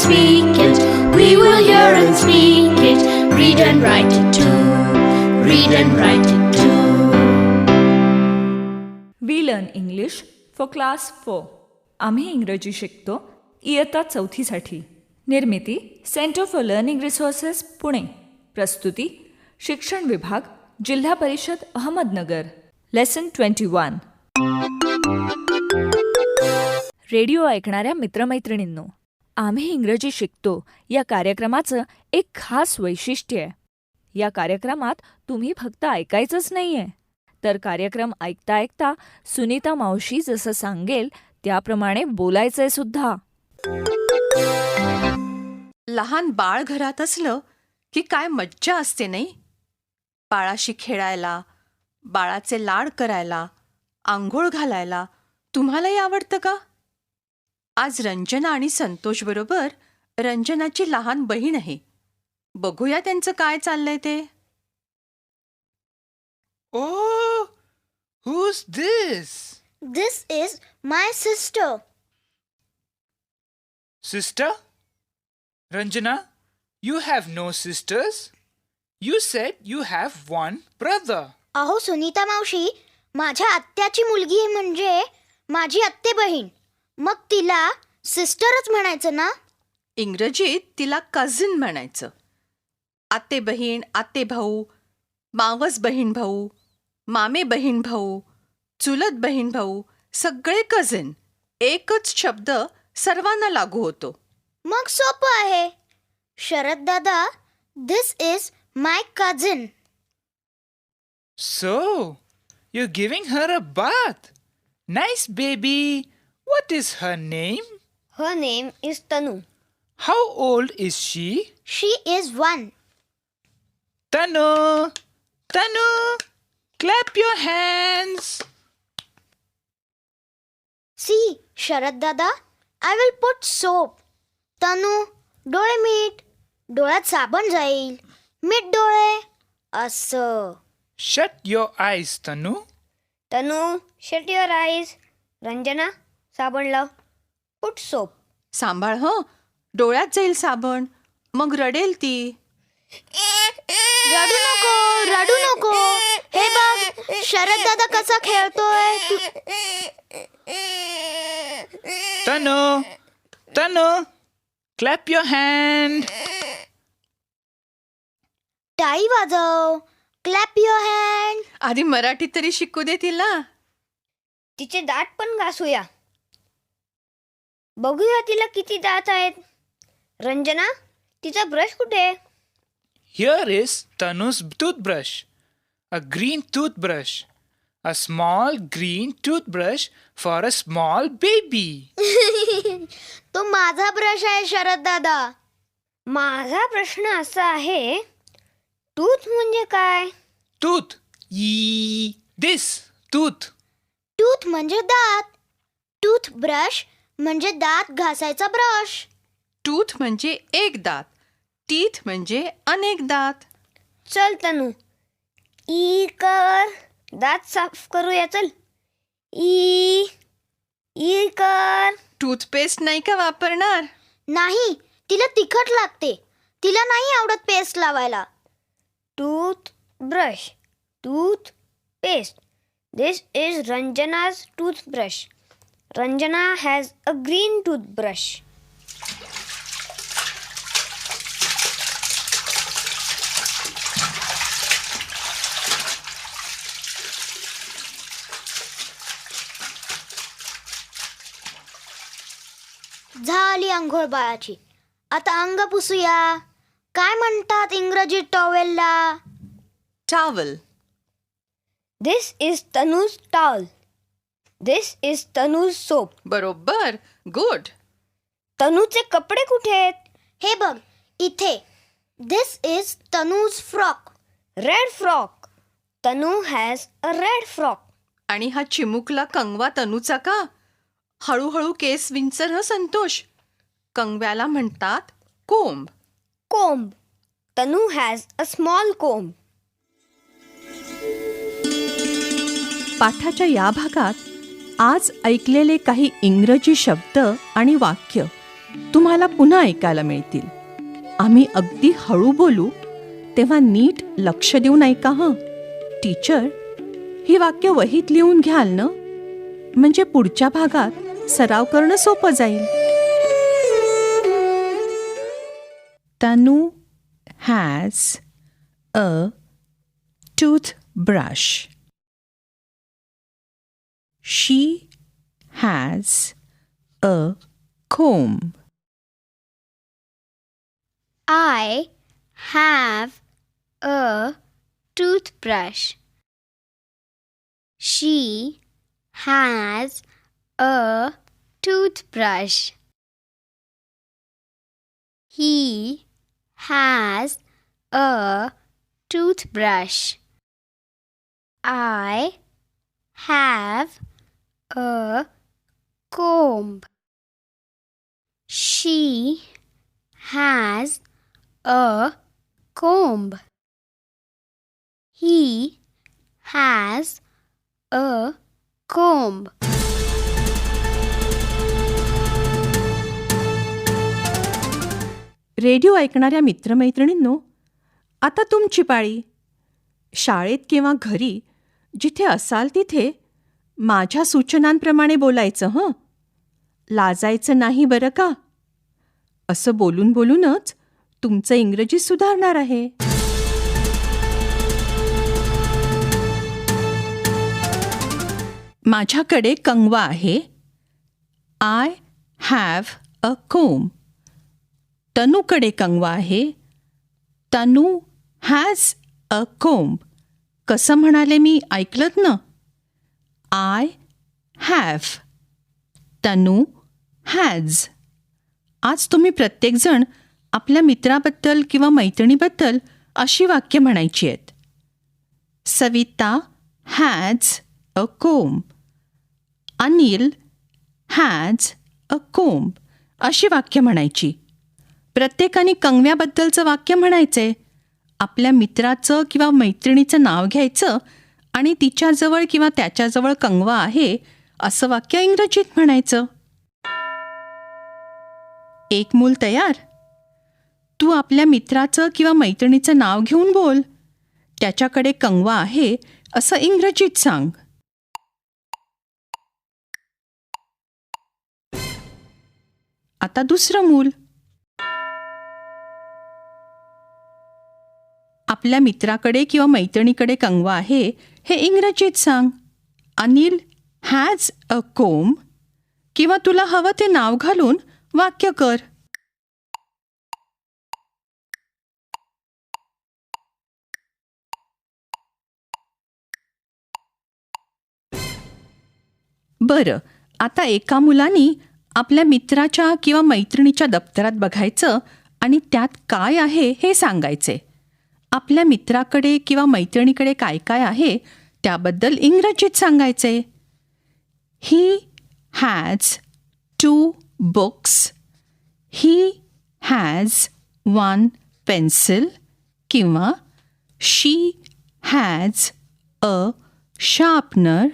speak it. We will hear and speak it. Read and write it too. Read and write it too. We learn English for class 4. आम्ही इंग्रजी शिकतो इयत्ता 4साठी. Nirmiti centre for learning resources Pune. प्रस्तुती शिक्षण विभाग जिल्हा परिषद अहमदनगर. लेसन 21. रेडिओ ऐकणाऱ्या मित्रमैत्रिणींनो, आम्ही इंग्रजी शिकतो या कार्यक्रमाचं एक खास वैशिष्ट्य आहे. या कार्यक्रमात तुम्ही फक्त ऐकायचंच नाही आहे, तर कार्यक्रम ऐकता ऐकता सुनीता मावशी जसं सांगेल त्याप्रमाणे बोलायचंय सुद्धा. लहान बाळ घरात असलं की काय मज्जा असते नाही. बाळाशी खेळायला, बाळाचे लाड करायला, आंघोळ घालायला तुम्हालाही आवडतं का? आज रंजना आणि संतोष बरोबर रंजनाची लहान बहीण आहे. बघूया त्यांचं काय चाललंय ते. Oh, who's this? This is my sister. Sister? Ranjana, you have no sisters? You said you have one brother. अहो सुनीता मावशी, माझ्या आत्याची मुलगी आहे म्हणजे माझी आत्ते बहीण. मग तिला सिस्टरच म्हणायचं ना? इंग्रजीत तिला कझिन म्हणायचं. आत्ते बहीण, आत्ते भाऊ, मावस बहीण भाऊ, मामे बहीण भाऊ, चुलत बहीण भाऊ सगळे कझिन. एकच शब्द सर्वांना लागू होतो. मग सोपं आहे. Sharad dada, this is my cousin. So, you're giving her a bath. Nice baby. What is her name? Her name is Tanu. How old is she? She is 1. Tanu! Tanu! Clap your hands! See, Sharad दादा, I will put soap. तनू, डोळे मीठ. डोळ्यात साबण जाईल. मीठ डोळे. असं. Shut your eyes, Tanu. Tanu, shut your eyes. Ranjana, साबण लाव. Put soap. सांभाळ हं, डोळ्यात जाईल साबण, मग रडेल ती. रडू नको, रडू नको. हे बघ, शरद दादा कसा खेळतोय. Tanu! Tanu! Clap your hand! टाळी वाजव. Clap your hand. आधी मराठी तरी शिकू दे तिला. तिचे दात पण घासूया. बघूया तिला किती दात आहेत. रंजना, तिचा ब्रश कुठे? Here is Tanu's toothbrush. A green toothbrush. A small green toothbrush for a small baby. तो माझा ब्रश आहे शरद दादा. माझा प्रश्न असा आहे, टूथ म्हणजे काय? Tooth. This. Tooth. टूथ म्हणजे दात. टूथ ब्रश म्हणजे दात घासायचा ब्रश. टूथ म्हणजे एक दात, टीथ म्हणजे अनेक दात. चल तनू, ई कर. दात साफ करूया चल. ई कर. टूथपेस्ट नाही का वापरणार? नाही, तिला तिखट लागते. तिला नाही आवडत पेस्ट लावायला. Toothbrush, toothpaste. This is रंजना's toothbrush. Ranjana has a green toothbrush. झाली अंघोळ बाळाची. आता अंग पुसूया. काय म्हणतात इंग्रजीत टॉवेलला? Towel. This is Tanu's towel. This is Tanu's soap. बरोबर. गुड. तनूचे कपडे कुठे आहेत? हे बघ इथे. This is Tanu's frock. Red frock. Tanu has a red frock. आणि हा चिमुकला कंगवा तनूचा का? हळूहळू केस विंचर हं संतोष. कंगव्याला म्हणतात कोंब. कोंब. तनू हॅज अ स्मॉल कोंब. पाठाच्या या भागात आज ऐकलेले काही इंग्रजी शब्द आणि वाक्य तुम्हाला पुन्हा ऐकायला मिळतील. आम्ही अगदी हळू बोलू तेव्हा नीट लक्ष देऊन ऐका हं. टीचर, ही वाक्य वहीत लिहून घ्याल ना, म्हणजे पुढच्या भागात सराव करणं सोपं जाईल. Tanu has a toothbrush. She has a comb. I have a toothbrush. She has a toothbrush. He has a toothbrush. I have a comb. She has a comb. He has a comb. Radio ऐकणाऱ्या मित्रमैत्रिणींनो, आता तुमची पाळी. शाळेत किंवा घरी जिथे असाल तिथे माझ्या सूचनांप्रमाणे बोलायचं हं. लाजायचं नाही बरं का. असं बोलून बोलूनच तुमचं इंग्रजी सुधारणार आहे. माझ्याकडे कंगवा आहे. आय हॅव अ कोम. तनूकडे कंगवा आहे. Tanu has a comb. कसं म्हणाले मी, ऐकलत ना? I have, Tanu has. आज तुम्ही प्रत्येकजण आपल्या मित्राबद्दल किंवा मैत्रिणीबद्दल अशी वाक्य म्हणायची आहेत. Savita has a comb. Anil has a comb. अशी वाक्य म्हणायची. प्रत्येकाने कंगव्याबद्दलचं वाक्य म्हणायचे. आपल्या मित्राचं किंवा मैत्रिणीचं नाव घ्यायचं आणि तिच्याजवळ किंवा त्याच्याजवळ कंगवा आहे असं वाक्य इंग्रजीत म्हणायचं. एक मूल तयार. तू आपल्या मित्राचं किंवा मैत्रिणीचं नाव घेऊन बोल. त्याच्याकडे कंगवा आहे असं इंग्रजीत सांग. आता दुसरं मूल. आपल्या मित्राकडे किंवा मैत्रिणीकडे कंगवा आहे हे इंग्रजीत सांग. Anil has a comb. किंवा तुला हवं ते नाव घालून वाक्य कर. बरं, आता एका मुलानी आपल्या मित्राच्या किंवा मैत्रिणीच्या दप्तरात बघायचं आणि त्यात काय आहे हे सांगायचे. आपल्या मित्राकडे किंवा मैत्रिणीकडे काय काय आहे त्याबद्दल इंग्रजीत सांगायचे. He has 2 books. He has 1 pencil. किंवा she has a sharpener,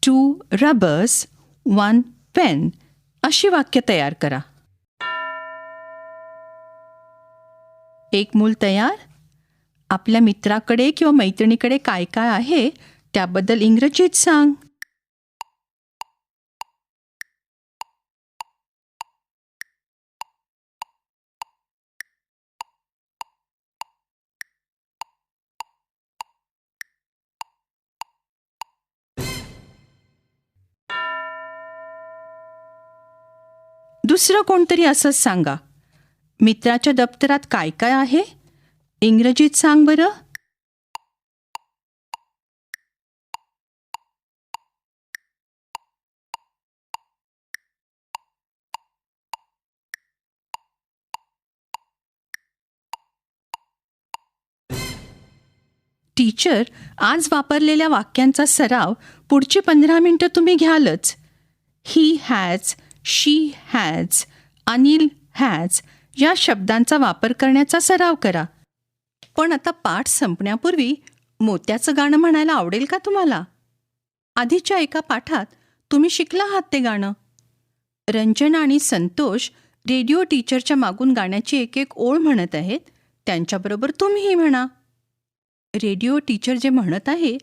2 rubbers, 1 pen. अशी वाक्य तयार करा. एक मूल तयार. आपल्या मित्राकडे किंवा मैत्रिणीकडे काय काय आहे त्याबद्दल इंग्रजीत सांग. दुसरं कोणतरी असंच सांगा. मित्राच्या दप्तरात काय काय आहे इंग्रजीत सांग बरं. टीचर, आज वापरलेल्या वाक्यांचा सराव पुढची 15 मिनिटं तुम्ही घ्यालच. He has, she has, Anil has या शब्दांचा वापर करण्याचा सराव करा. पण आता पाठ संपण्यापूर्वी मोत्याचं गाणं म्हणायला आवडेल का तुम्हाला? आधीच्या एका पाठात तुम्ही शिकला आहात ते गाणं. रंजना आणि संतोष रेडिओ टीचरच्या मागून गाण्याची एक एक ओळ म्हणत आहेत त्यांच्याबरोबर तुम्हीही म्हणा. रेडिओ टीचर जे म्हणत आहे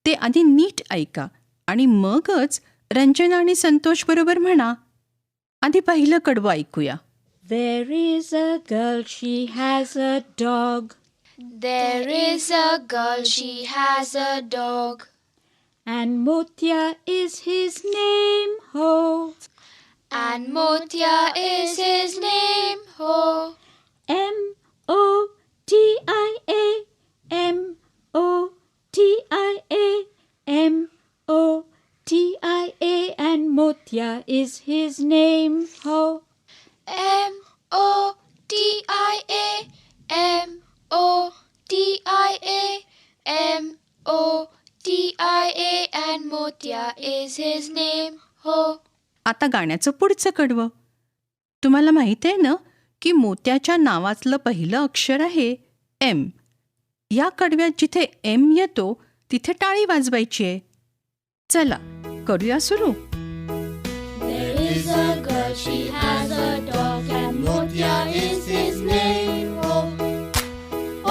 ते आधी नीट ऐका आणि मगच रंजना आणि संतोष बरोबर म्हणा. आधी पहिलं कडवं ऐकूया. There is a girl, she has a dog, There is a girl, she has a dog. and Motya is his name, ho. And Motya is his name, ho. M-O-T-I-A, M-O-T-I-A, M-O-T-I-A, and Motya is his name, ho. M-O-T-I-A, M-O-T-I-A, M-O-T-I-A, and Motya is his name, ho. आता गाण्याचं पुढचं कडवं. तुम्हाला माहिती आहे ना की मोत्याच्या नावातलं पहिलं अक्षर आहे एम. या कडव्यात जिथे एम येतो तिथे टाळी वाजवायची आहे. चला करूया सुरू. There is a girl, she has a dog, and Motya is his name, ho.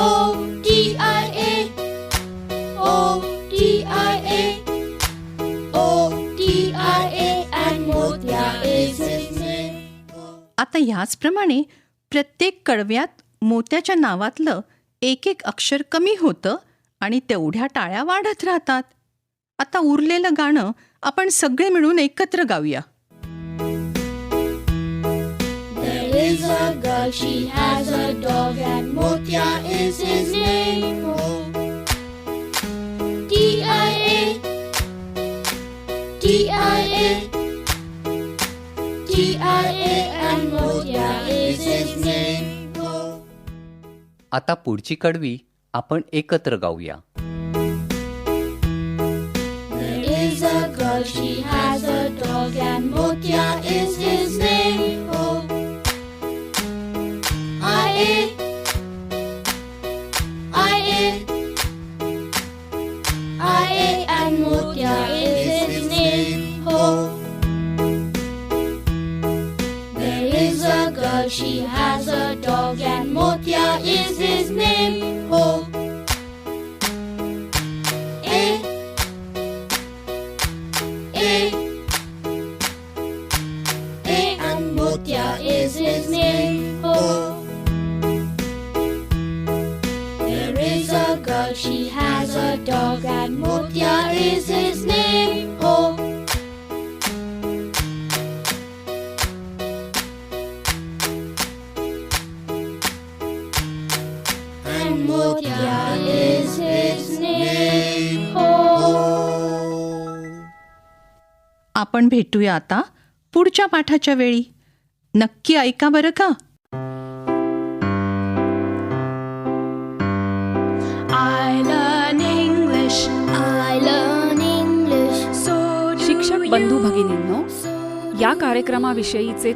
O-T-I-A, O-T-I-A, O-T-I-A, and Motya is his name. आता ह्याचप्रमाणे प्रत्येक कडव्यात मोत्याच्या नावातलं एक एक अक्षर कमी होतं आणि तेवढ्या टाळ्या वाढत राहतात. आता उरलेलं गाणं आपण सगळे मिळून एकत्र गाऊया. There is a girl, she has a dog, and Motya is his name, ho. T-I-A, T-I-A, T-I-A, and Motya is his name, ho. आता पुढची कडवी आपण एकत्र गाऊया. There is a girl, she has a dog, and Motya is his name, ho. I-A, I-A, I-A, and Motya is his name, ho. There is a girl, she has a dog, and Motya is his name, ho. A, A, A, and Motya is his name, ho. There is a girl, she has a dog, and Motya is his name, ho. And Motya is his name, ho. आपण भेटूया आता पुढच्या पाठाच्या वेळी. नक्की ऐका बरं का. I learn English. I learn English. So do शिक्षक बंधू you. भगिनींनो, So या कार्यक्रमाविषयीचे